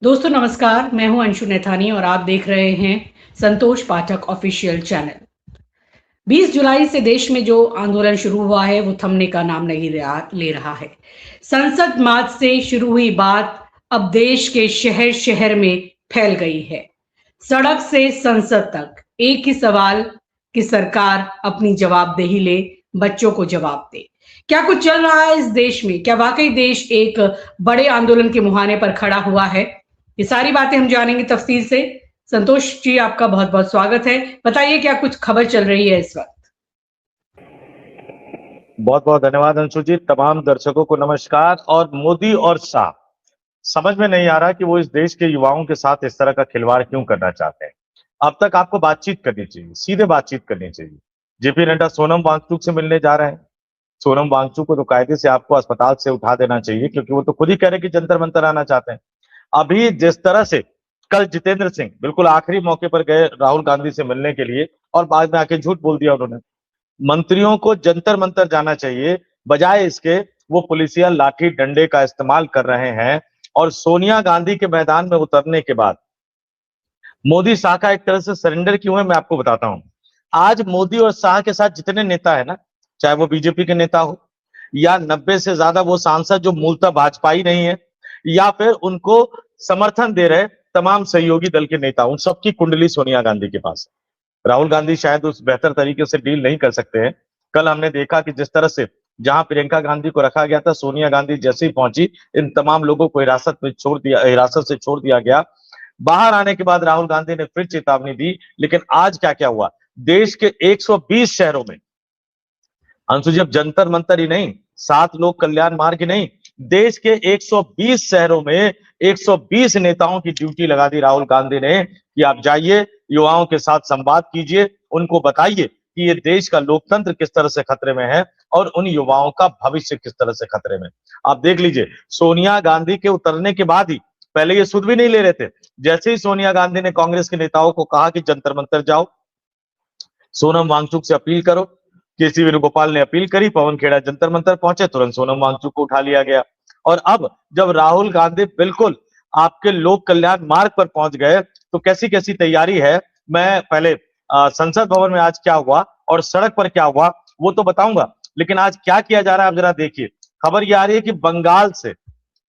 दोस्तों नमस्कार, मैं हूं अंशु नैथानी और आप देख रहे हैं संतोष पाठक ऑफिशियल चैनल। 20 जुलाई से देश में जो आंदोलन शुरू हुआ है वो थमने का नाम नहीं ले रहा है। संसद मार्च से शुरू हुई बात अब देश के शहर शहर में फैल गई है। सड़क से संसद तक एक ही सवाल कि सरकार अपनी जवाबदेही ले, बच्चों को जवाब दे। क्या कुछ चल रहा है इस देश में? क्या वाकई देश एक बड़े आंदोलन के मुहाने पर खड़ा हुआ है? ये सारी बातें हम जानेंगे तफसील से। संतोष जी, आपका बहुत बहुत स्वागत है। बताइए क्या कुछ खबर चल रही है इस वक्त? बहुत बहुत धन्यवाद अंशु जी। तमाम दर्शकों को नमस्कार। और मोदी और शाह, समझ में नहीं आ रहा कि वो इस देश के युवाओं के साथ इस तरह का खिलवाड़ क्यों करना चाहते हैं। अब तक आपको बातचीत करनी चाहिए, सीधे बातचीत करनी चाहिए। जेपी नड्डा सोनम वांगचुक से मिलने जा रहे हैं। सोनम वांगचुक को तो कायदे से आपको अस्पताल से उठा देना चाहिए, क्योंकि वो तो खुद ही कह रहे कि जंतर मंतर आना चाहते हैं। अभी जिस तरह से कल जितेंद्र सिंह बिल्कुल आखिरी मौके पर गए राहुल गांधी से मिलने के लिए, और बाद में आके झूठ बोल दिया उन्होंने। मंत्रियों को जंतर मंतर जाना चाहिए, बजाय इसके वो पुलिसिया लाठी डंडे का इस्तेमाल कर रहे हैं। और सोनिया गांधी के मैदान में उतरने के बाद मोदी शाह का एक तरह से सरेंडर क्यों है, मैं आपको बताता हूं। आज मोदी और शाह के साथ जितने नेता है ना, चाहे वो बीजेपी के नेता हो या 90 से ज्यादा वो सांसद जो मूलतः भाजपाई नहीं है, या फिर उनको समर्थन दे रहे तमाम सहयोगी दल के नेता, उन सबकी कुंडली सोनिया गांधी के पास है। राहुल गांधी शायद उस बेहतर तरीके से डील नहीं कर सकते हैं। कल हमने देखा कि जिस तरह से जहां प्रियंका गांधी को रखा गया था, सोनिया गांधी जैसे ही पहुंची, इन तमाम लोगों को हिरासत से छोड़ दिया गया। बाहर आने के बाद राहुल गांधी ने फिर चेतावनी दी। लेकिन आज क्या क्या हुआ देश के 120 शहरों में, अंशु जी, अब जंतर मंतर ही नहीं, 7 लोक कल्याण मार्ग ही नहीं, देश के 120 शहरों में 120 नेताओं की ड्यूटी लगा दी राहुल गांधी ने कि आप जाइए, युवाओं के साथ संवाद कीजिए, उनको बताइए कि ये देश का लोकतंत्र किस तरह से खतरे में है और उन युवाओं का भविष्य किस तरह से खतरे में। आप देख लीजिए, सोनिया गांधी के उतरने के बाद ही, पहले ये सुध भी नहीं ले रहे थे, जैसे ही सोनिया गांधी ने कांग्रेस के नेताओं को कहा कि जंतर मंतर जाओ, सोनम वांगचुक से अपील करो, केसी वेणुगोपाल ने अपील करी, पवन खेड़ा जंतर मंतर पहुंचे, तुरंत सोनम वांगचुक को उठा लिया गया। और अब जब राहुल गांधी बिल्कुल आपके लोक कल्याण मार्ग पर पहुंच गए, तो कैसी कैसी तैयारी है, मैं पहले संसद भवन में आज क्या हुआ और सड़क पर क्या हुआ वो तो बताऊंगा। लेकिन आज क्या किया जा रहा है आप जरा देखिए। खबर ये आ रही है कि बंगाल से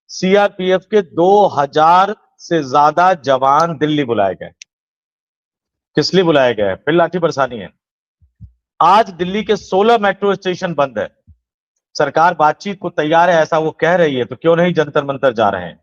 सीआरपीएफ के 2000 से ज्यादा जवान दिल्ली बुलाए गए। किस लिए बुलाए गए? फिर लाठी बरसानी है। आज दिल्ली के 16 मेट्रो स्टेशन बंद है। सरकार बातचीत को तैयार है ऐसा वो कह रही है, तो क्यों नहीं जंतर मंतर जा रहे हैं।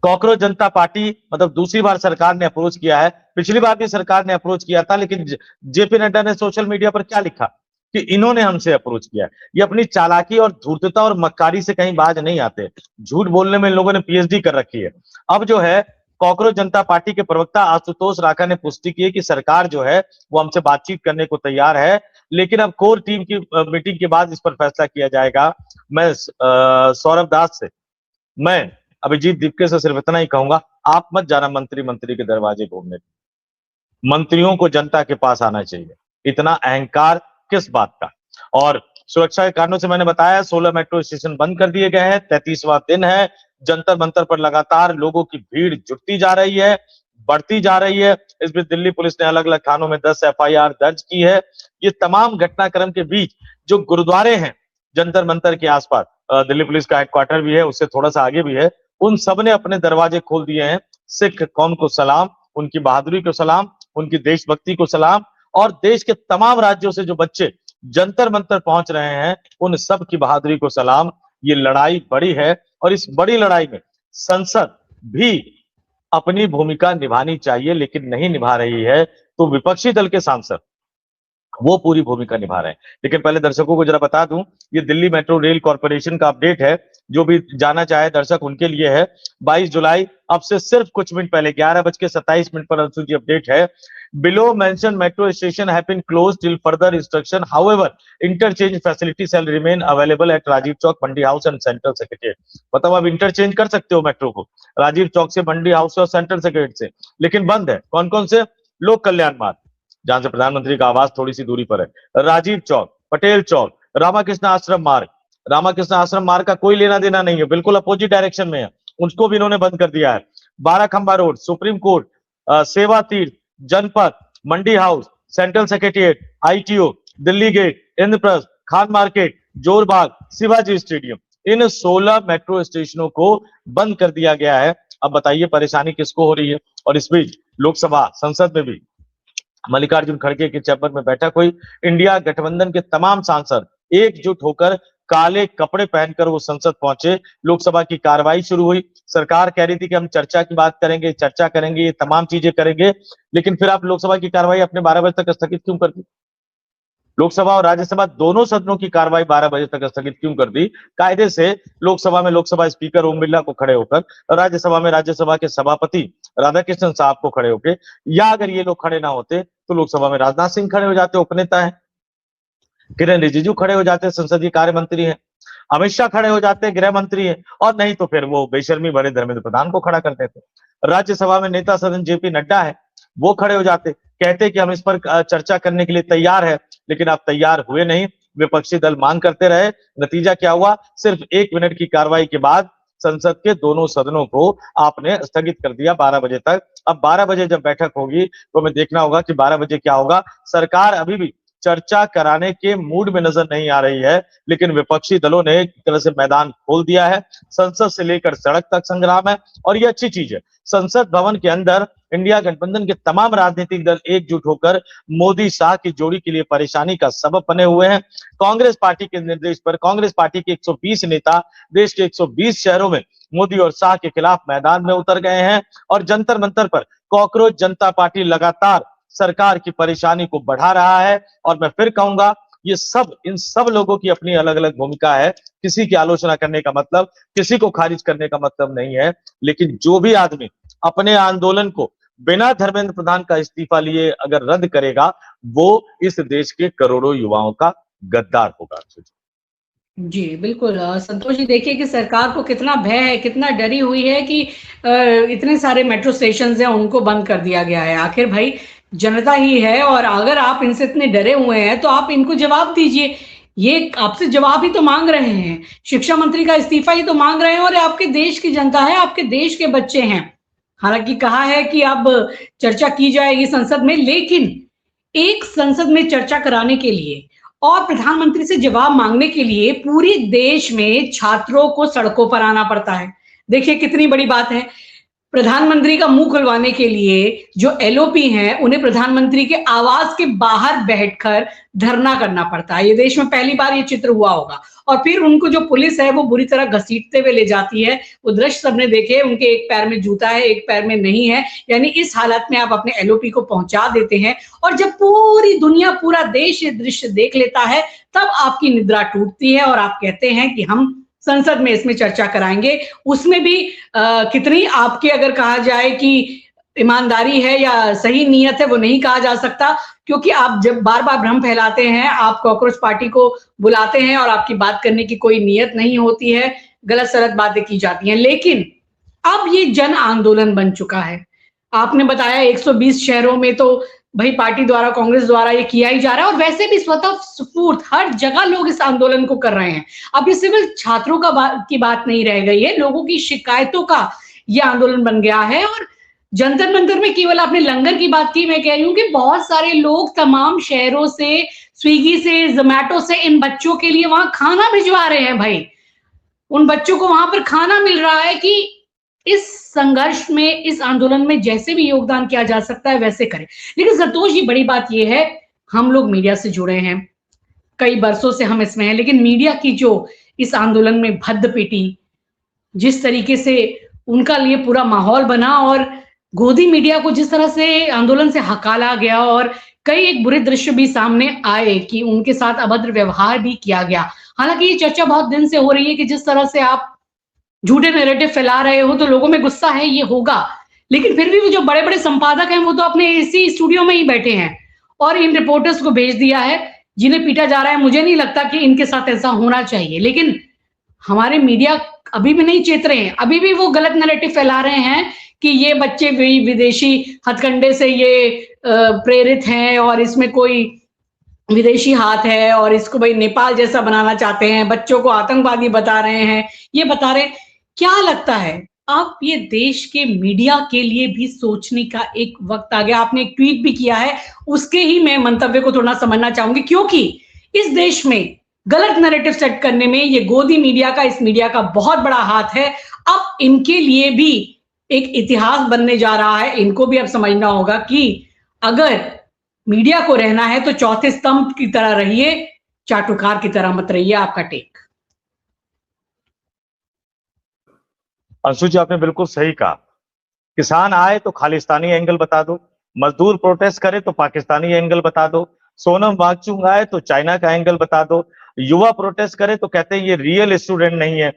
कॉकरोच जनता पार्टी, मतलब दूसरी बार सरकार ने अप्रोच किया है। पिछली बार भी सरकार ने अप्रोच किया था, लेकिन जेपी नड्डा ने सोशल मीडिया पर क्या लिखा कि इन्होंने हमसे अप्रोच किया। ये अपनी चालाकी और धूर्तता और मक्कारी से कहीं बाज नहीं आते। झूठ बोलने में इन लोगों ने पीएचडी कर रखी है। अब जो है, कॉकरोच जनता पार्टी के प्रवक्ता आशुतोष राठा ने पुष्टि की है कि सरकार जो है वो हमसे बातचीत करने को तैयार है, लेकिन अब कोर टीम की मीटिंग के बाद इस पर फैसला किया जाएगा। मैं सौरभ दास से, मैं अभिजीत दीपके से सिर्फ इतना ही कहूंगा, आप मत जाना मंत्री मंत्री के दरवाजे घूमने। मंत्रियों को जनता के पास आना चाहिए। इतना अहंकार किस बात का? और सुरक्षा के कारणों से मैंने बताया 16 मेट्रो स्टेशन बंद कर दिए गए हैं। 33वां दिन है, जंतर मंतर पर लगातार लोगों की भीड़ जुटती जा रही है, बढ़ती जा रही है। इस बीच दिल्ली पुलिस ने अलग अलग थानों में 10 एफआईआर दर्ज की है। ये तमाम घटनाक्रम के बीच जो गुरुद्वारे हैं जंतर मंतर के आसपास, दिल्ली पुलिस का हेडक्वार्टर भी है, उससे थोड़ा सा आगे भी है, उन सब ने अपने दरवाजे खोल दिए हैं। सिख कौम को सलाम, उनकी बहादुरी को सलाम, उनकी देशभक्ति को सलाम। और देश के तमाम राज्यों से जो बच्चे जंतर मंतर पहुंच रहे हैं, उन सब की बहादुरी को सलाम। ये लड़ाई बड़ी है और इस बड़ी लड़ाई में संसद भी अपनी भूमिका निभानी चाहिए, लेकिन नहीं निभा रही है। तो विपक्षी दल के सांसद वो पूरी भूमिका निभा रहे हैं। लेकिन पहले दर्शकों को जरा बता दूं, ये दिल्ली मेट्रो रेल कॉर्पोरेशन का अपडेट है, जो भी जाना चाहे दर्शक उनके लिए है। 22 जुलाई, अब से सिर्फ कुछ मिनट पहले 11:27 पर अनुसूची अपडेट है। Below mention metro station have been closed till further instruction, however interchange facility shall remain available at Rajiv Chowk, Mandi House and Central Secretariat. मतलब अब इंटरचेंज कर सकते हो मेट्रो को राजीव चौक से, मंडी हाउस और सेंट्रल सेक्रेटेरिएट से, लेकिन बंद है। कौन कौन से? लोक कल्याण मार्ग, जहां से प्रधानमंत्री का आवास थोड़ी सी दूरी पर है, राजीव चौक, पटेल चौक, रामाकृष्ण आश्रम मार्ग। रामाकृष्ण आश्रम मार्ग का कोई लेना देना नहीं है, बिल्कुल अपोजिट डायरेक्शन में है। उसको भी इन्होंने बंद कर दिया है। Barakhamba road, supreme court, Seva Teerth, Janpath, Mandi house, central secretariat, ITO, Delhi gate, Indraprastha, Khan market, Jorbagh, Shivaji stadium, इन 16 मेट्रो स्टेशनों को बंद कर दिया गया है। अब बताइए परेशानी किसको हो रही है। और इस बीच लोकसभा संसद में भी मल्लिकार्जुन खड़गे के चैम्बर में बैठक हुई। इंडिया गठबंधन के तमाम सांसद एकजुट होकर काले कपड़े पहनकर वो संसद पहुंचे। लोकसभा की कार्रवाई शुरू हुई। सरकार कह रही थी कि हम चर्चा की बात करेंगे, चर्चा करेंगे, ये तमाम चीजें करेंगे, लेकिन फिर आप लोकसभा की कार्रवाई अपने 12 बजे तक स्थगित क्यों कर दी? लोकसभा और राज्यसभा दोनों सदनों की कार्रवाई 12 बजे तक स्थगित क्यों कर दी? कायदे से लोकसभा में लोकसभा स्पीकर ओम बिरला को खड़े होकर, राज्यसभा में राज्यसभा के सभापति राधाकृष्णन साहब को खड़े होकर, या अगर ये लोग खड़े ना होते तो लोकसभा में राजनाथ सिंह खड़े हो जाते, उपनेता है, किरेन रिजिजू खड़े हो जाते, संसदीय कार्य मंत्री हैं, अमित शाह खड़े हो जाते, गृह मंत्री हैं, और नहीं तो फिर वो बेशर्मी भरे धर्मेंद्र प्रधान को खड़ा करते थे। राज्यसभा में नेता सदन जेपी नड्डा है, वो खड़े हो जाते, कहते कि हम इस पर चर्चा करने के लिए तैयार है, लेकिन आप तैयार हुए नहीं। विपक्षी दल मांग करते रहे। नतीजा क्या हुआ? सिर्फ 1 मिनट की कार्रवाई के बाद संसद के दोनों सदनों को आपने स्थगित कर दिया 12 बजे तक। अब 12 बजे जब बैठक होगी तो हमें देखना होगा कि 12 बजे क्या होगा। सरकार अभी भी चर्चा कराने के मूड में नजर नहीं आ रही है, लेकिन विपक्षी दलों ने एक तरह से मैदान खोल दिया है। संसद से लेकर सड़क तक संग्राम है, और ये अच्छी चीज है। संसद भवन के अंदर इंडिया गठबंधन के तमाम राजनीतिक दल एकजुट होकर मोदी शाह की जोड़ी के लिए परेशानी का सबब बने हुए हैं। कांग्रेस पार्टी के निर्देश पर कांग्रेस पार्टी के 120 नेता देश के 120 शहरों में मोदी और शाह के खिलाफ मैदान में उतर गए हैं, और जंतर मंतर पर कॉकरोच जनता पार्टी लगातार सरकार की परेशानी को बढ़ा रहा है। और मैं फिर कहूंगा, ये सब, इन सब लोगों की अपनी अलग अलग भूमिका है। किसी की आलोचना करने का मतलब, किसी को खारिज करने का मतलब नहीं है, लेकिन जो भी आदमी अपने आंदोलन को बिना धर्मेंद्र प्रधान का इस्तीफा लिए अगर रद्द करेगा, वो इस देश के करोड़ों युवाओं का गद्दार होगा। जी, बिल्कुल। संतोष जी, देखिए कि सरकार को कितना भय है, कितना डरी हुई है कि इतने सारे मेट्रो स्टेशंस हैं, उनको बंद कर दिया गया है। आखिर भाई जनता ही है, और अगर आप इनसे इतने डरे हुए हैं तो आप इनको जवाब दीजिए। ये आपसे जवाब ही तो मांग रहे हैं, शिक्षा मंत्री का इस्तीफा ही तो मांग रहे हैं, और आपके देश की जनता है, आपके देश के बच्चे हैं। हालांकि कहा है कि अब चर्चा की जाएगी संसद में, लेकिन एक संसद में चर्चा कराने के लिए और प्रधानमंत्री से जवाब मांगने के लिए पूरी देश में छात्रों को सड़कों पर आना पड़ता है। देखिए कितनी बड़ी बात है। प्रधानमंत्री का मुंह खुलवाने के लिए जो एलओपी हैं, उन्हें प्रधानमंत्री के आवास के बाहर बैठकर धरना करना पड़ता है। ये देश में पहली बार ये चित्र हुआ होगा। और फिर उनको जो पुलिस है वो बुरी तरह घसीटते हुए ले जाती है। वो दृश्य सबने देखे, उनके एक पैर में जूता है, एक पैर में नहीं है। यानी इस हालत में आप अपने एलओपी को पहुंचा देते हैं, और जब पूरी दुनिया, पूरा देश ये दृश्य देख लेता है, तब आपकी निद्रा टूटती है और आप कहते हैं कि हम संसद में इसमें चर्चा कराएंगे। उसमें भी कितनी आपके, अगर कहा जाए कि ईमानदारी है या सही नीयत है, वो नहीं कहा जा सकता, क्योंकि आप जब बार बार भ्रम फैलाते हैं, आप कॉकरोच पार्टी को बुलाते हैं और आपकी बात करने की कोई नीयत नहीं होती है, गलत सलत बातें की जाती हैं। लेकिन अब ये जन आंदोलन बन चुका है। आपने बताया 120 शहरों में तो भाई पार्टी द्वारा, कांग्रेस द्वारा ये किया ही जा रहा है, और वैसे भी स्वतः स्फूर्त हर जगह लोग इस आंदोलन को कर रहे हैं। अब ये सिर्फ छात्रों की बात नहीं रह गई है, लोगों की शिकायतों का ये आंदोलन बन गया है। और जंतर मंतर में केवल आपने लंगर की बात की, मैं कह रही हूँ कि बहुत सारे लोग तमाम शहरों से, स्विगी से, जोमैटो से इन बच्चों के लिए वहां खाना भिजवा रहे हैं। भाई उन बच्चों को वहां पर खाना मिल रहा है कि इस संघर्ष में, इस आंदोलन में जैसे भी योगदान किया जा सकता है वैसे करें। लेकिन संतोष जी, बड़ी बात यह है, हम लोग मीडिया से जुड़े हैं, कई बरसों से हम इसमें हैं, लेकिन मीडिया की जो इस आंदोलन में भद्द पीटी, जिस तरीके से उनका लिए पूरा माहौल बना, और गोदी मीडिया को जिस तरह से आंदोलन से हकाला गया, और कई एक बुरे दृश्य भी सामने आए कि उनके साथ अभद्र व्यवहार भी किया गया। हालांकि ये चर्चा बहुत दिन से हो रही है कि जिस तरह से आप झूठे नैरेटिव फैला रहे हो तो लोगों में गुस्सा है, ये होगा, लेकिन फिर भी वो जो बड़े बड़े संपादक हैं वो तो अपने एसी स्टूडियो में ही बैठे हैं और इन रिपोर्टर्स को भेज दिया है जिन्हें पीटा जा रहा है। मुझे नहीं लगता कि इनके साथ ऐसा होना चाहिए, लेकिन हमारे मीडिया अभी भी नहीं चेत रहे हैं, अभी भी वो गलत नैरेटिव फैला रहे हैं कि ये बच्चे विदेशी हथकंडे से ये प्रेरित हैं और इसमें कोई विदेशी हाथ है, और इसको भाई नेपाल जैसा बनाना चाहते हैं, बच्चों को आतंकवादी बता रहे हैं, ये बता रहे हैं। क्या लगता है अब ये देश के मीडिया के लिए भी सोचने का एक वक्त आ गया। आपने एक ट्वीट भी किया है, उसके ही मैं मंतव्य को थोड़ा समझना चाहूंगी, क्योंकि इस देश में गलत नैरेटिव सेट करने में ये गोदी मीडिया का, इस मीडिया का बहुत बड़ा हाथ है। अब इनके लिए भी एक इतिहास बनने जा रहा है। इनको भी अब समझना होगा कि अगर मीडिया को रहना है तो चौथे स्तंभ की तरह रहिए, चाटुकार की तरह मत रहिए। आपका टेक। अंशु जी, आपने बिल्कुल सही कहा। किसान आए तो खालिस्तानी एंगल बता दो, मजदूर प्रोटेस्ट करे तो पाकिस्तानी एंगल बता दो, सोनम वांगचुक आए तो चाइना का एंगल बता दो, युवा प्रोटेस्ट करे तो कहते हैं ये रियल स्टूडेंट नहीं है।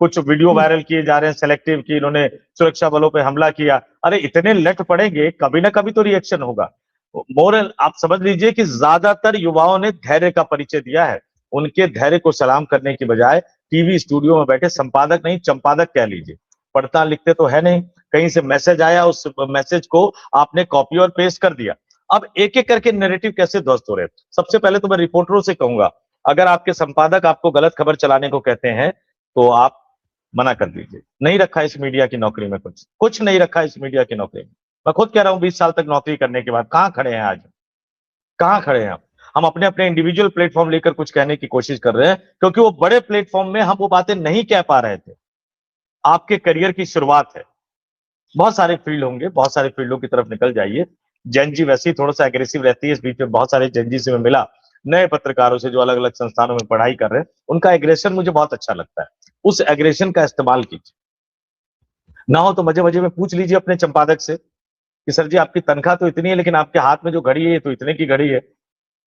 कुछ वीडियो वायरल किए जा रहे हैं सेलेक्टिव की, इन्होंने सुरक्षा बलों पे हमला किया। अरे इतने लट पड़ेंगे, कभी ना कभी तो रिएक्शन होगा। मोरल आप समझ लीजिए कि ज्यादातर युवाओं ने धैर्य का परिचय दिया है। उनके धैर्य को सलाम करने की बजाय टीवी स्टूडियो में बैठे संपादक नहीं चंपादक कह लीजिए, पढ़ता लिखते तो है नहीं, कहीं से मैसेज आया, उस मैसेज को आपने कॉपी और पेस्ट कर दिया। अब एक एक करके नैरेटिव कैसे ध्वस्त हो रहे हैं। सबसे पहले तो मैं रिपोर्टरों से कहूंगा, अगर आपके संपादक आपको गलत खबर चलाने को कहते हैं तो आप मना कर दीजिए। नहीं रखा इस मीडिया की नौकरी में, कुछ कुछ नहीं रखा इस मीडिया की नौकरी में। मैं खुद कह रहा हूं 20 साल तक नौकरी करने के बाद कहां खड़े हैं आज, कहां खड़े हैं हम अपने अपने इंडिविजुअल प्लेटफॉर्म लेकर कुछ कहने की कोशिश कर रहे हैं, क्योंकि वो बड़े प्लेटफॉर्म में हम वो बातें नहीं कह पा रहे थे। आपके करियर की शुरुआत है, बहुत सारे फील्ड होंगे, बहुत सारे फील्डों की तरफ निकल जाइए। जेनजी वैसे ही थोड़ा सा एग्रेसिव रहती है, इस बीच में बहुत सारे जेनजी से मैं मिला, नए पत्रकारों से जो अलग अलग संस्थानों में पढ़ाई कर रहे हैं, उनका एग्रेशन मुझे बहुत अच्छा लगता है। उस एग्रेशन का इस्तेमाल कीजिए। ना हो तो मजे मजे में पूछ लीजिए अपने संपादक से कि सर जी आपकी तनख्वाह तो इतनी है, लेकिन आपके हाथ में जो घड़ी है तो इतने की घड़ी है।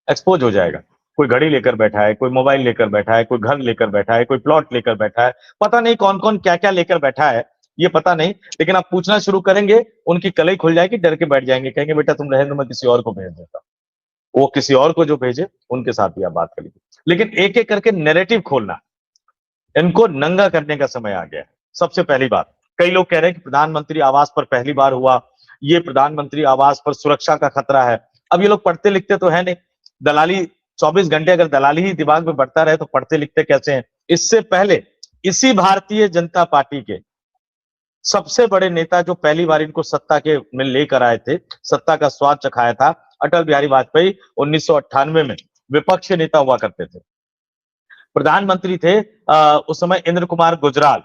एक्सपोज हो जाएगा। कोई घड़ी लेकर बैठा है, कोई मोबाइल लेकर बैठा है, कोई घर लेकर बैठा है, कोई प्लॉट लेकर बैठा है, पता नहीं कौन कौन क्या क्या लेकर बैठा है, ये पता नहीं। लेकिन आप पूछना शुरू करेंगे, उनकी कलई खुल जाएगी, डर के बैठ जाएंगे, कहेंगे बेटा तुम रहे दो, मैं किसी और को भेज देता। वो किसी और को जो भेजे उनके साथ भी आप बात करिए। लेकिन एक एक करके नैरेटिव खोलना, इनको नंगा करने का समय आ गया है। सबसे पहली बात, कई लोग कह रहे हैं कि प्रधानमंत्री आवास पर पहली बार हुआ, ये प्रधानमंत्री आवास पर सुरक्षा का खतरा है। अब ये लोग पढ़ते लिखते तो है नहीं, दलाली 24 घंटे अगर दलाली ही दिमाग में बढ़ता रहे तो पढ़ते लिखते कैसे हैं। इससे पहले इसी भारतीय जनता पार्टी के सबसे बड़े नेता जो पहली बार इनको सत्ता के में लेकर आए थे, सत्ता का स्वाद चखाया था, अटल बिहारी वाजपेयी 1998 में विपक्ष के नेता हुआ करते थे। प्रधानमंत्री थे उस समय इंद्र कुमार गुजराल,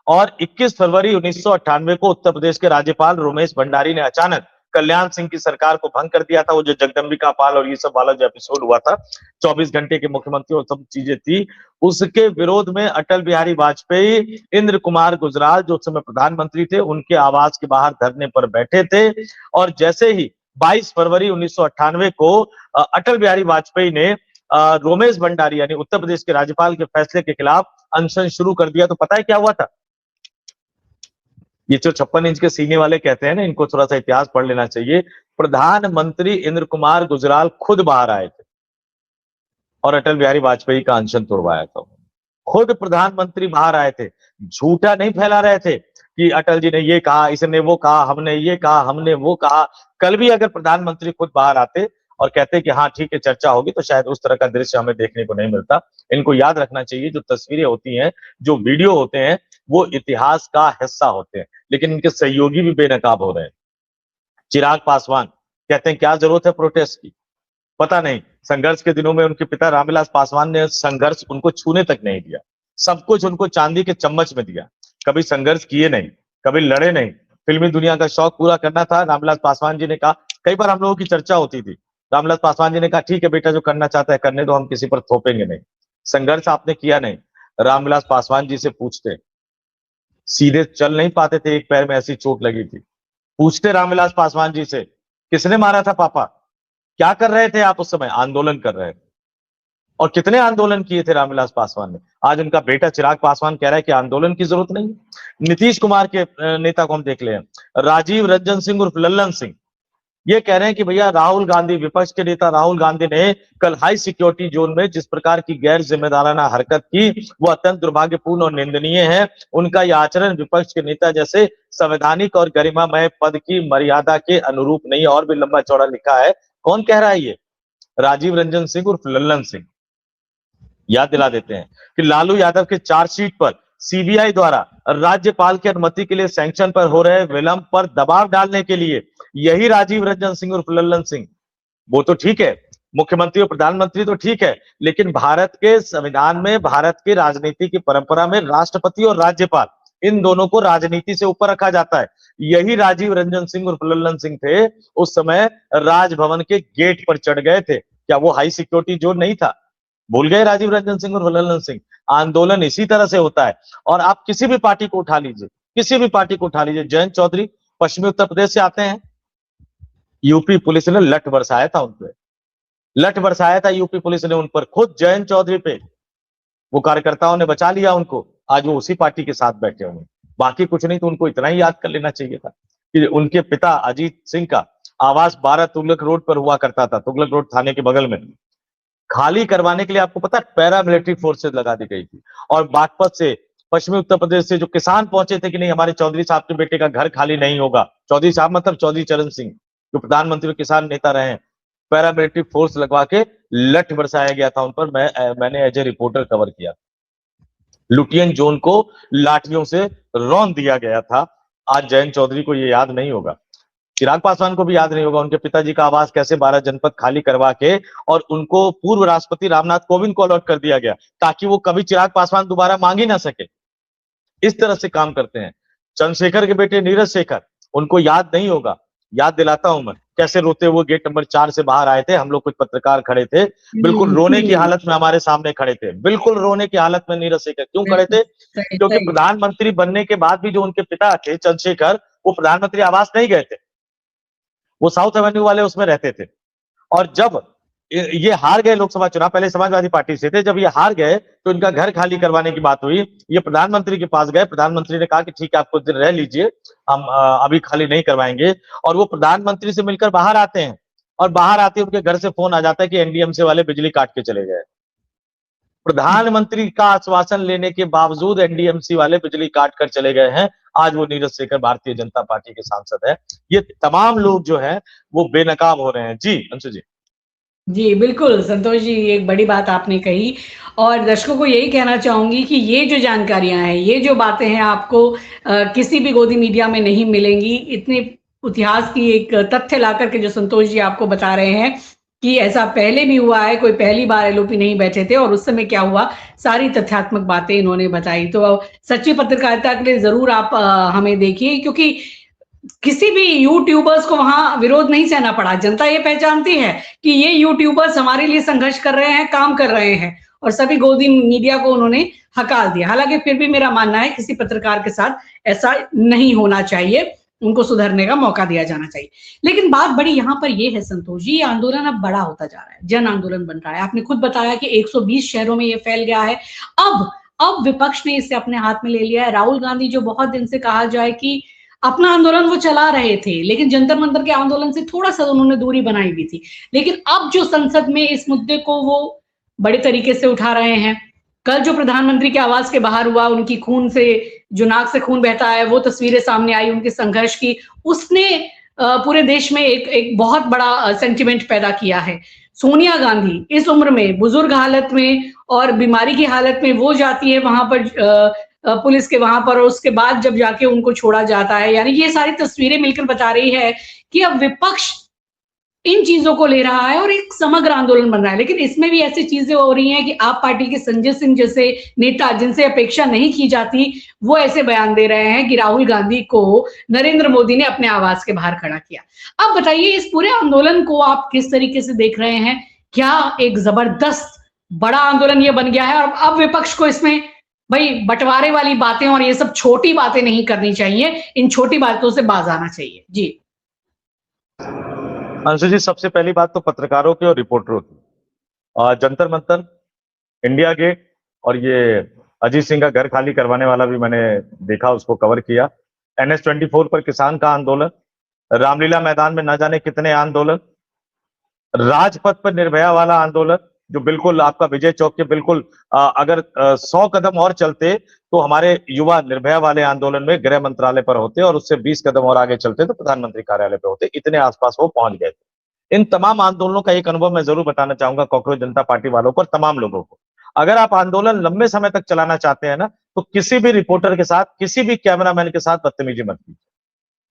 और 21 फरवरी 1998 को उत्तर प्रदेश के राज्यपाल रोमेश भंडारी ने अचानक कल्याण सिंह की सरकार को भंग कर दिया था। वो जो जगदम्बिका पाल और ये सब वाला जो एपिसोड हुआ था, 24 घंटे के मुख्यमंत्री और सब चीजें थी, उसके विरोध में अटल बिहारी वाजपेयी इंद्र कुमार गुजराल जो उस समय प्रधानमंत्री थे, उनके आवास के बाहर धरने पर बैठे थे। और जैसे ही 22 फरवरी 1998 को अटल बिहारी वाजपेयी ने रोमेश भंडारी यानी उत्तर प्रदेश के राज्यपाल के फैसले के खिलाफ अनशन शुरू कर दिया, तो पता है क्या हुआ था? ये जो 56 इंच के सीने वाले कहते हैं ना, इनको थोड़ा सा इतिहास पढ़ लेना चाहिए। प्रधानमंत्री इंद्र कुमार गुजराल खुद बाहर आए थे और अटल बिहारी वाजपेयी का अनशन तोड़वाया था। खुद प्रधानमंत्री बाहर आए थे, झूठा नहीं फैला रहे थे कि अटल जी ने ये कहा, इसने वो कहा, हमने ये कहा, हमने वो कहा। कल भी अगर प्रधानमंत्री खुद बाहर आते और कहते कि हाँ ठीक है चर्चा होगी, तो शायद उस तरह का दृश्य हमें देखने को नहीं मिलता। इनको याद रखना चाहिए, जो तस्वीरें होती हैं, जो वीडियो होते हैं, वो इतिहास का हिस्सा होते हैं, लेकिन इनके सहयोगी भी बेनकाब हो रहे हैं। चिराग पासवान कहते हैं क्या जरूरत है प्रोटेस्ट की, पता नहीं संघर्ष के दिनों में उनके पिता रामविलास पासवान ने संघर्ष उनको छूने तक नहीं दिया, सब कुछ उनको चांदी के चम्मच में दिया। कभी संघर्ष किए नहीं, कभी लड़े नहीं। फिल्मी दुनिया का शौक पूरा करना था, रामविलास पासवान जी ने कहा, कई बार हम लोगों की चर्चा होती थी, रामविलास पासवान जी ने कहा ठीक है बेटा जो करना चाहता है करने दो, हम किसी पर थोपेंगे नहीं। संघर्ष आपने किया नहीं। रामविलास पासवान जी से पूछते, सीधे चल नहीं पाते थे, एक पैर में ऐसी चोट लगी थी। पूछते रामविलास पासवान जी से, किसने मारा था पापा, क्या कर रहे थे आप उस समय? आंदोलन कर रहे थे। और कितने आंदोलन किए थे रामविलास पासवान ने। आज उनका बेटा चिराग पासवान कह रहा है कि आंदोलन की जरूरत नहीं। नीतीश कुमार के नेता को हम देख ले, राजीव रंजन सिंह उर्फ लल्लन सिंह, ये कह रहे हैं कि भैया राहुल गांधी, विपक्ष के नेता राहुल गांधी ने कल हाई सिक्योरिटी जोन में जिस प्रकार की गैर जिम्मेदाराना हरकत की, वो अत्यंत दुर्भाग्यपूर्ण और निंदनीय है। उनका यह आचरण विपक्ष के नेता जैसे संवैधानिक और गरिमामय पद की मर्यादा के अनुरूप नहीं है। और भी लंबा चौड़ा लिखा है। कौन कह रहा है ये? राजीव रंजन सिंह उर्फ लल्लन सिंह। याद दिला देते हैं कि लालू यादव के चार्जशीट पर सीबीआई द्वारा राज्यपाल की अनुमति के लिए सैंक्शन पर हो रहे विलंब पर दबाव डालने के लिए यही राजीव रंजन सिंह उर्फ लल्लन सिंह, वो तो ठीक है, मुख्यमंत्री और प्रधानमंत्री तो ठीक है, लेकिन भारत के संविधान में, भारत की राजनीति की परंपरा में राष्ट्रपति और राज्यपाल इन दोनों को राजनीति से ऊपर रखा जाता है। यही राजीव रंजन सिंह उर्फ लल्लन सिंह थे, उस समय राजभवन के गेट पर चढ़ गए थे। क्या वो हाई सिक्योरिटी जोन नहीं था? भूल गए राजीव रंजन सिंह उर्फ लल्लन सिंह? आंदोलन इसी तरह से होता है। और आप किसी भी पार्टी को उठा लीजिए, किसी भी पार्टी को उठा लीजिए, जयंत चौधरी पश्चिमी उत्तर प्रदेश से आते हैं, यूपी पुलिस ने लठ बरसाया था उन पे, लठ बरसाया था यूपी पुलिस ने उन पर, खुद जयंत चौधरी पे। वो कार्यकर्ताओं ने बचा लिया उनको, आज वो उसी पार्टी के साथ बैठे हुए। बाकी कुछ नहीं तो उनको इतना ही याद कर लेना चाहिए था कि उनके पिता अजीत सिंह का आवास 12 तुगलक रोड पर हुआ करता था, तुगलक रोड थाने के बगल में। खाली करवाने के लिए आपको पता है पैरामिलिट्री फोर्सेज लगा दी गई थी। और बागपत से, पश्चिमी उत्तर प्रदेश से जो किसान पहुंचे थे कि नहीं हमारे चौधरी साहब के बेटे का घर खाली नहीं होगा, चौधरी साहब मतलब चौधरी चरण सिंह जो प्रधानमंत्री और किसान नेता रहे, पैरामिलिट्री फोर्स लगवा के लठ बरसाया गया था उन पर। मैंने एज ए रिपोर्टर कवर किया। लुटियन जोन को लाठियों से रौंद दिया गया था। आज जयंत चौधरी को ये याद नहीं होगा, चिराग पासवान को भी याद नहीं होगा उनके पिताजी का आवास कैसे 12 जनपद खाली करवा के और उनको पूर्व राष्ट्रपति रामनाथ कोविंद को अलॉट कर दिया गया ताकि वो कभी चिराग पासवान दोबारा मांग ही ना सके। इस तरह से काम करते हैं। चंद्रशेखर के बेटे नीरज शेखर, उनको याद नहीं होगा, याद दिलाता हूं मैं, कैसे रोते हुए गेट नंबर 4 से बाहर आए थे। हम लोग कुछ पत्रकार खड़े थे, बिल्कुल रोने की हालत में हमारे सामने खड़े थे, बिल्कुल रोने की हालत में नीरज शेखर क्यों खड़े थे? क्योंकि प्रधानमंत्री बनने के बाद भी जो उनके पिता थे चंद्रशेखर, वो प्रधानमंत्री आवास नहीं गए थे, वो साउथ एवेन्यू वाले उसमें रहते थे। और जब ये हार गए लोकसभा चुनाव, पहले समाजवादी पार्टी से थे, जब ये हार गए तो इनका घर खाली करवाने की बात हुई, ये प्रधानमंत्री के पास गए। प्रधानमंत्री ने कहा कि ठीक है आप कुछ दिन रह लीजिए, हम अभी खाली नहीं करवाएंगे। और वो प्रधानमंत्री से मिलकर बाहर आते हैं और बाहर आते उनके घर से फोन आ जाता है कि एनडीएमसी वाले बिजली काट के चले गए। प्रधानमंत्री का आश्वासन लेने के बावजूद एनडीएमसी वाले बिजली काट कर चले गए हैं। आज वो नीरज शेखर भारतीय जनता पार्टी के सांसद है। ये तमाम लोग जो है वो बेनकाब हो रहे हैं। जी अंशु जी। जी बिल्कुल संतोष जी, एक बड़ी बात आपने कही और दर्शकों को यही कहना चाहूंगी कि ये जो जानकारियां हैं, ये जो बातें हैं, आपको किसी भी गोदी मीडिया में नहीं मिलेंगी। इतने इतिहास की एक तथ्य लाकर के जो संतोष जी आपको बता रहे हैं कि ऐसा पहले भी हुआ है, कोई पहली बार एलओपी नहीं बैठे थे और उस समय क्या हुआ, सारी तथ्यात्मक बातें इन्होंने बताई। तो सच्ची पत्रकारिता के लिए जरूर आप हमें देखिए, क्योंकि किसी भी यूट्यूबर्स को वहां विरोध नहीं सहना पड़ा। जनता ये पहचानती है कि ये यूट्यूबर्स हमारे लिए संघर्ष कर रहे हैं, काम कर रहे हैं, और सभी गोदी मीडिया को उन्होंने हकार दिया। हालांकि फिर भी मेरा मानना है किसी पत्रकार के साथ ऐसा नहीं होना चाहिए, उनको सुधरने का मौका दिया जाना चाहिए। लेकिन बात बड़ी यहाँ पर ये है संतोष जी, ये आंदोलन अब बड़ा होता जा रहा है, जन आंदोलन बन रहा है। आपने खुद बताया कि 120 शहरों में ये फैल गया है। अब विपक्ष ने इसे अपने हाथ में ले लिया है। राहुल गांधी जो बहुत दिन से कहा जाए कि अपना आंदोलन वो चला रहे थे, लेकिन जंतर मंतर के आंदोलन से थोड़ा सा उन्होंने दूरी बनाई भी थी, लेकिन अब जो संसद में इस मुद्दे को वो बड़े तरीके से उठा रहे हैं। कल जो प्रधानमंत्री के आवास के बाहर हुआ, उनकी खून से, जो नाक से खून बहता है, वो तस्वीरें सामने आई उनके संघर्ष की, उसने पूरे देश में एक बहुत बड़ा सेंटिमेंट पैदा किया है। सोनिया गांधी इस उम्र में, बुजुर्ग हालत में और बीमारी की हालत में वो जाती है वहां पर पुलिस के वहां पर, और उसके बाद जब जाके उनको छोड़ा जाता है। यानी ये सारी तस्वीरें मिलकर बता रही है कि अब विपक्ष इन चीजों को ले रहा है और एक समग्र आंदोलन बन रहा है। लेकिन इसमें भी ऐसी चीजें हो रही हैं कि आप पार्टी के संजय सिंह जैसे नेता, जिनसे अपेक्षा नहीं की जाती, वो ऐसे बयान दे रहे हैं कि राहुल गांधी को नरेंद्र मोदी ने अपने आवास के बाहर खड़ा किया। अब बताइए इस पूरे आंदोलन को आप किस तरीके से देख रहे हैं? क्या एक जबरदस्त बड़ा आंदोलन ये बन गया है और अब विपक्ष को इसमें भाई बंटवारे वाली बातें और ये सब छोटी बातें नहीं करनी चाहिए, इन छोटी बातों से बाज आना चाहिए? जी अंशु जी, सबसे पहली बात तो पत्रकारों की और रिपोर्टरों की, जंतर मंतर, इंडिया गेट और ये अजीत सिंह का घर खाली करवाने वाला भी मैंने देखा, उसको कवर किया। NH-24 पर किसान का आंदोलन, रामलीला मैदान में न जाने कितने आंदोलन, राजपथ पर निर्भया वाला आंदोलन, जो बिल्कुल आपका विजय चौक के बिल्कुल अगर 100 कदम और चलते तो हमारे युवा निर्भया वाले आंदोलन में गृह मंत्रालय पर होते और उससे 20 कदम और आगे चलते तो प्रधानमंत्री कार्यालय पर होते। इतने आसपास वो पहुंच गए थे। इन तमाम आंदोलनों का एक अनुभव मैं जरूर बताना चाहूंगा कॉकरोच जनता पार्टी वालों को और तमाम लोगों को। अगर आप आंदोलन लंबे समय तक चलाना चाहते हैं ना, तो किसी भी रिपोर्टर के साथ, किसी भी कैमरामैन के साथ बदतमीजी मत कीजिए।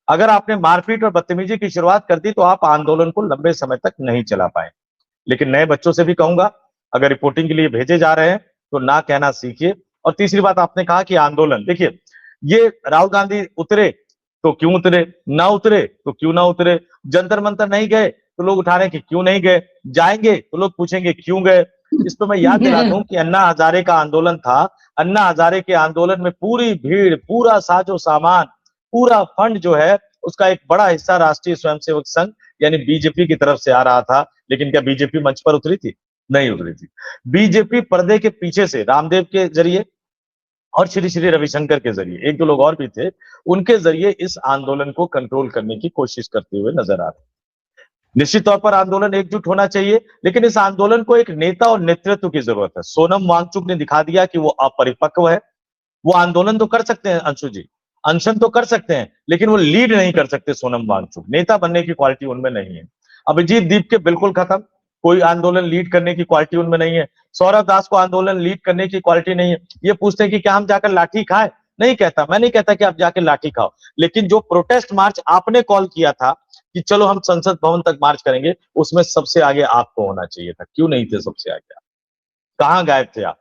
अगर आपने मारपीट और बदतमीजी की शुरुआत कर दी तो आप आंदोलन को लंबे समय तक नहीं चला पाए। लेकिन नए बच्चों से भी कहूंगा, अगर रिपोर्टिंग के लिए भेजे जा रहे हैं तो ना कहना सीखिए। और तीसरी बात, आपने कहा कि आंदोलन, देखिए, ये राहुल गांधी उतरे तो क्यों उतरे, ना उतरे तो क्यों ना उतरे, जंतर मंतर नहीं गए तो लोग उठा रहे हैं कि क्यों नहीं गए, जाएंगे तो लोग पूछेंगे क्यों गए। इस पर मैं याद दिला दूं कि अन्ना हजारे का आंदोलन था। अन्ना हजारे के आंदोलन में पूरी भीड़, पूरा साजो सामान, पूरा फंड जो है, उसका एक बड़ा हिस्सा राष्ट्रीय स्वयंसेवक संघ यानी बीजेपी की तरफ से आ रहा था। लेकिन क्या बीजेपी मंच पर उतरी थी? नहीं उतरी थी। बीजेपी पर्दे के पीछे से रामदेव के जरिए और श्री श्री रविशंकर के जरिए, एक दो लोग और भी थे, उनके जरिए इस आंदोलन को कंट्रोल करने की कोशिश करते हुए नजर आ रहे। निश्चित तौर पर आंदोलन एकजुट होना चाहिए, लेकिन इस आंदोलन को एक नेता और नेतृत्व की जरूरत है। सोनम वांगचुक ने दिखा दिया कि वो अपरिपक्व है। वो आंदोलन तो कर सकते हैं अंशु जी, अनशन तो कर सकते हैं, लेकिन वो लीड नहीं कर सकते। सोनम वांगचुक नेता बनने की क्वालिटी उनमें नहीं है। अभिजीत दीप के बिल्कुल खत्म, कोई आंदोलन लीड करने की क्वालिटी उनमें नहीं है। सौरभ दास को आंदोलन लीड करने की क्वालिटी नहीं है। ये पूछते हैं कि क्या हम जाकर लाठी खाएं? नहीं कहता, मैं नहीं कहता कि आप जाकर लाठी खाओ, लेकिन जो प्रोटेस्ट मार्च आपने कॉल किया था कि चलो हम संसद भवन तक मार्च करेंगे, उसमें सबसे आगे आपको होना चाहिए था। क्यों नहीं थे सबसे आगे आप? कहां गायब थे आप?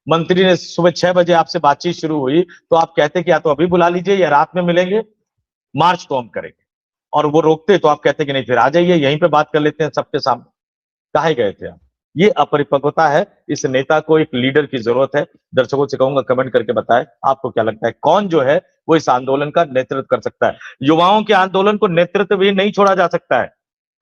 मंत्री ने सुबह 6 बजे आपसे बातचीत शुरू हुई तो आप कहते कि या तो अभी बुला लीजिए या रात में मिलेंगे, मार्च तो हम करेंगे। और वो रोकते तो आप कहते कि नहीं, फिर आ जाइए, यहीं पे बात कर लेते हैं सबके सामने। काहे गए थे आप? ये अपरिपक्वता है। इस नेता को एक लीडर की जरूरत है। दर्शकों से कहूंगा, कमेंट करके बताएं आपको क्या लगता है, कौन जो है वो इस आंदोलन का नेतृत्व कर सकता है। युवाओं के आंदोलन को नेतृत्व भी नहीं छोड़ा जा सकता है।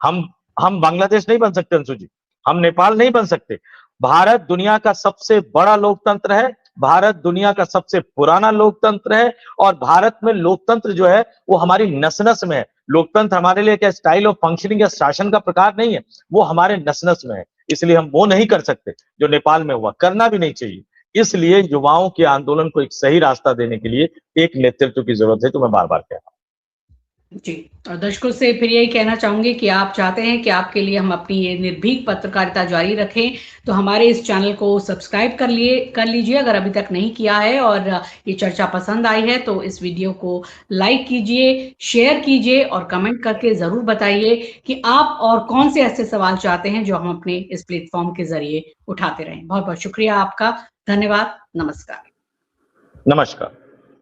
हम हम बांग्लादेश नहीं बन सकते अंशु जी, हम नेपाल नहीं बन सकते। भारत दुनिया का सबसे बड़ा लोकतंत्र है, भारत दुनिया का सबसे पुराना लोकतंत्र है, और भारत में लोकतंत्र जो है वो हमारी नस नस में है। लोकतंत्र हमारे लिए क्या स्टाइल ऑफ फंक्शनिंग या शासन का प्रकार नहीं है, वो हमारे नस नस में है। इसलिए हम वो नहीं कर सकते जो नेपाल में हुआ, करना भी नहीं चाहिए। इसलिए युवाओं के आंदोलन को एक सही रास्ता देने के लिए एक नेतृत्व की जरूरत है, तो मैं बार बार कह रहा हूं। जी, और दर्शकों से फिर यही कहना चाहूंगी कि आप चाहते हैं कि आपके लिए हम अपनी ये निर्भीक पत्रकारिता जारी रखें, तो हमारे इस चैनल को सब्सक्राइब कर लीजिए अगर अभी तक नहीं किया है। और ये चर्चा पसंद आई है तो इस वीडियो को लाइक कीजिए, शेयर कीजिए और कमेंट करके जरूर बताइए कि आप और कौन से ऐसे सवाल चाहते हैं जो हम अपने इस प्लेटफॉर्म के जरिए उठाते रहें। बहुत बहुत शुक्रिया आपका, धन्यवाद, नमस्कार। नमस्कार।